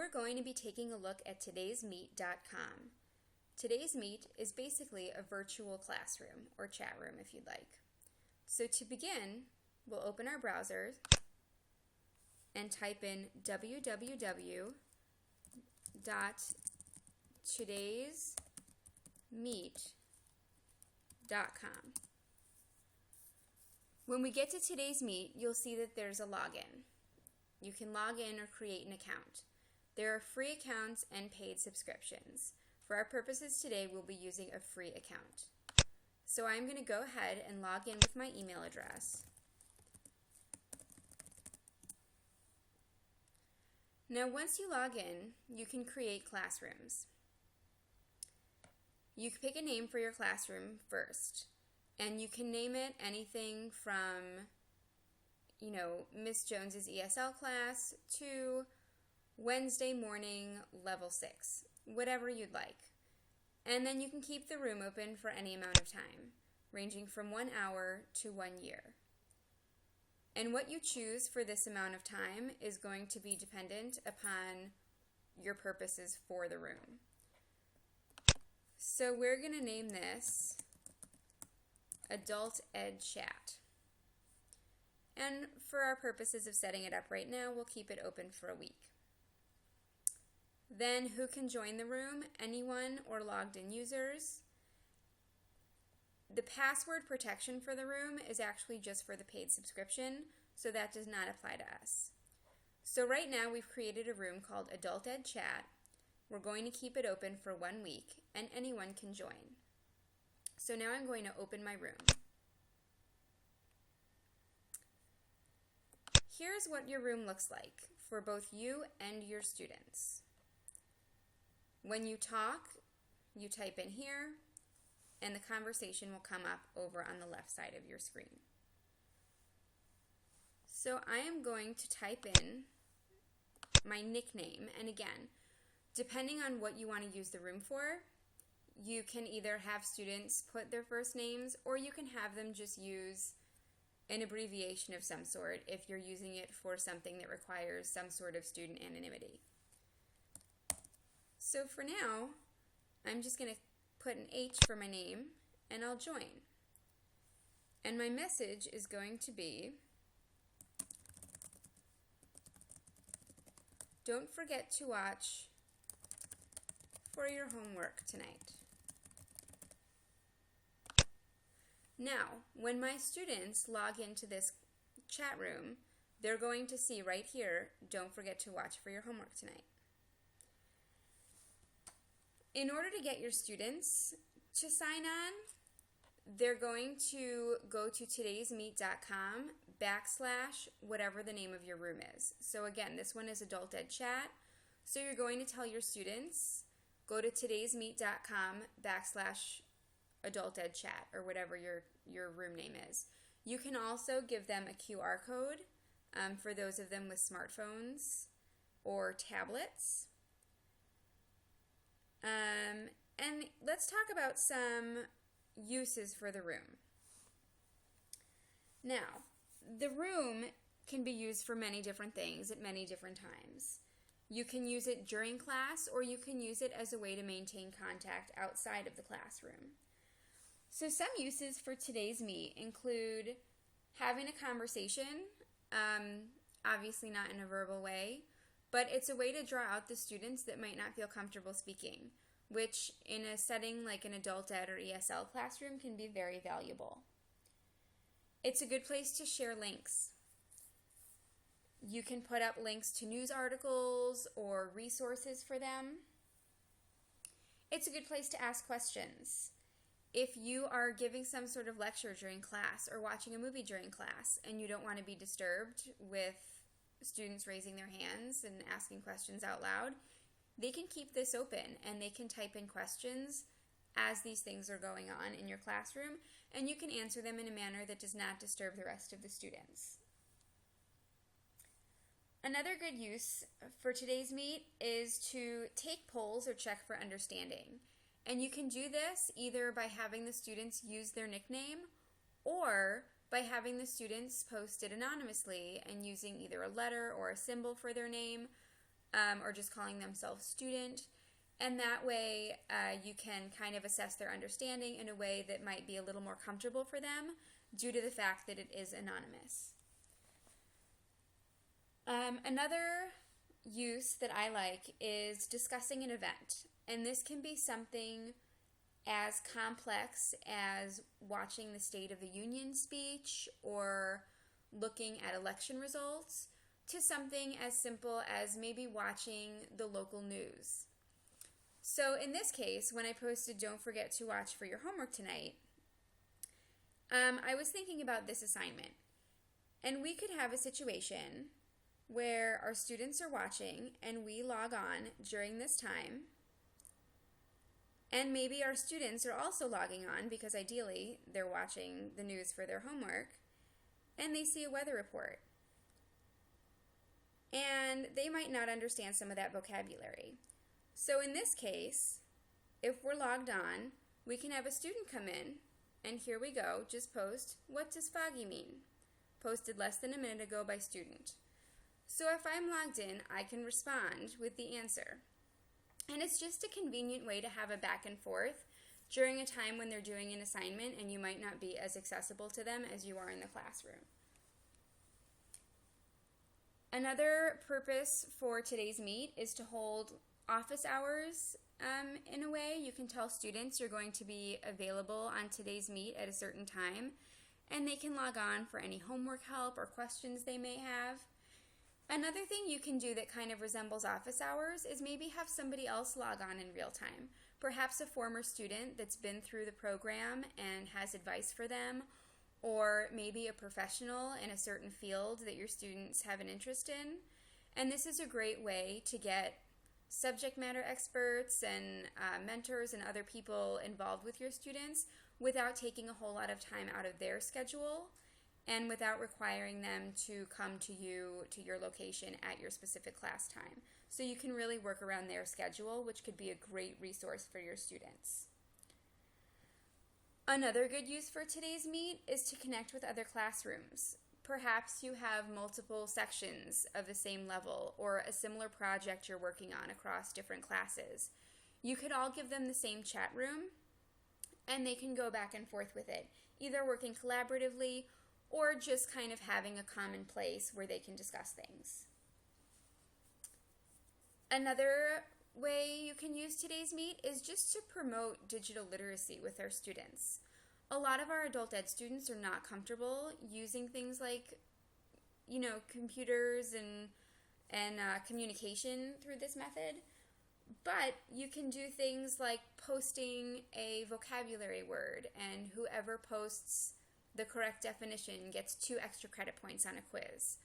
we're going to be taking a look at TodaysMeet.com. Today's Meet is basically a virtual classroom or chat room if you'd like. So to begin, we'll open our browser and type in www.todaysmeet.com. When we get to Today's Meet, you'll see that there's a login. You can log in or create an account. There are free accounts and paid subscriptions. For our purposes today, we'll be using a free account. So I'm going to go ahead and log in with my email address. Now once you log in, you can create classrooms. You can pick a name for your classroom first, and you can name it anything from Miss Jones's ESL class to Wednesday morning level 6, whatever you'd like. And then you can keep the room open for any amount of time, ranging from 1 hour to 1 year. And what you choose for this amount of time is going to be dependent upon your purposes for the room. So we're going to name this Adult Ed Chat. And for our purposes of setting it up right now, we'll keep it open for a week. Then who can join the room? Anyone or logged in users. The password protection for the room is actually just for the paid subscription, so that does not apply to us. So right now we've created a room called Adult Ed Chat. We're going to keep it open for 1 week, and anyone can join. So now I'm going to open my room. Here's what your room looks like for both you and your students. When you talk, you type in here, and the conversation will come up over on the left side of your screen. So I am going to type in my nickname, and again, depending on what you want to use the room for, you can either have students put their first names, or you can have them just use an abbreviation of some sort if you're using it for something that requires some sort of student anonymity. So for now, I'm just going to put an H for my name, and I'll join. And my message is going to be, don't forget to watch for your homework tonight. Now, when my students log into this chat room, they're going to see right here, don't forget to watch for your homework tonight. In order to get your students to sign on, they're going to go to todaysmeet.com/whatever the name of your room is. So again, this one is Adult Ed Chat. So you're going to tell your students, go to todaysmeet.com/Adult Ed Chat or whatever your room name is. You can also give them a QR code for those of them with smartphones or tablets. And let's talk about some uses for the room. Now, the room can be used for many different things at many different times. You can use it during class, or you can use it as a way to maintain contact outside of the classroom. So some uses for today's meet include having a conversation, obviously not in a verbal way, but it's a way to draw out the students that might not feel comfortable speaking, which in a setting like an adult ed or ESL classroom can be very valuable. It's a good place to share links. You can put up links to news articles or resources for them. It's a good place to ask questions. If you are giving some sort of lecture during class or watching a movie during class and you don't want to be disturbed with students raising their hands and asking questions out loud, they can keep this open and they can type in questions as these things are going on in your classroom, and you can answer them in a manner that does not disturb the rest of the students. Another good use for today's meet is to take polls or check for understanding. And you can do this either by having the students use their nickname or by having the students post it anonymously and using either a letter or a symbol for their name. or just calling themselves student. And that way you can kind of assess their understanding in a way that might be a little more comfortable for them due to the fact that it is anonymous. Another use that I like is discussing an event. And this can be something as complex as watching the State of the Union speech or looking at election results to something as simple as maybe watching the local news. So in this case, when I posted "Don't forget to watch for your homework tonight," I was thinking about this assignment. And we could have a situation where our students are watching and we log on during this time. And maybe our students are also logging on because ideally they're watching the news for their homework, and they see a weather report. And they might not understand some of that vocabulary. So in this case, if we're logged on, we can have a student come in, and here we go, just post, "What does foggy mean?" Posted less than a minute ago by student. So if I'm logged in, I can respond with the answer. And it's just a convenient way to have a back and forth during a time when they're doing an assignment and you might not be as accessible to them as you are in the classroom. Another purpose for Today's Meet is to hold office hours in a way. You can tell students you're going to be available on Today's Meet at a certain time, and they can log on for any homework help or questions they may have. Another thing you can do that kind of resembles office hours is maybe have somebody else log on in real time. Perhaps a former student that's been through the program and has advice for them, or maybe a professional in a certain field that your students have an interest in. And this is a great way to get subject matter experts and mentors and other people involved with your students without taking a whole lot of time out of their schedule, and without requiring them to come to you, to your location at your specific class time. So you can really work around their schedule, which could be a great resource for your students. Another good use for Today's Meet is to connect with other classrooms. Perhaps you have multiple sections of the same level or a similar project you're working on across different classes. You could all give them the same chat room, and they can go back and forth with it, either working collaboratively or just kind of having a common place where they can discuss things. Another way you can use Today's Meet is just to promote digital literacy with our students. A lot of our adult ed students are not comfortable using things like, computers and communication through this method. But you can do things like posting a vocabulary word, and whoever posts the correct definition gets 2 extra credit points on a quiz.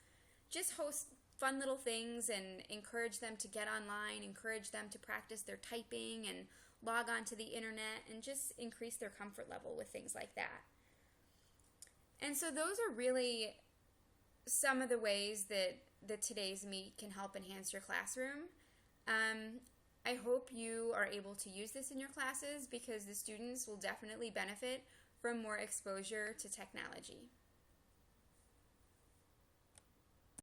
Just host fun little things and encourage them to get online, encourage them to practice their typing and log on to the internet, and just increase their comfort level with things like that. And so those are really some of the ways that Today's Meet can help enhance your classroom. I hope you are able to use this in your classes because the students will definitely benefit from more exposure to technology.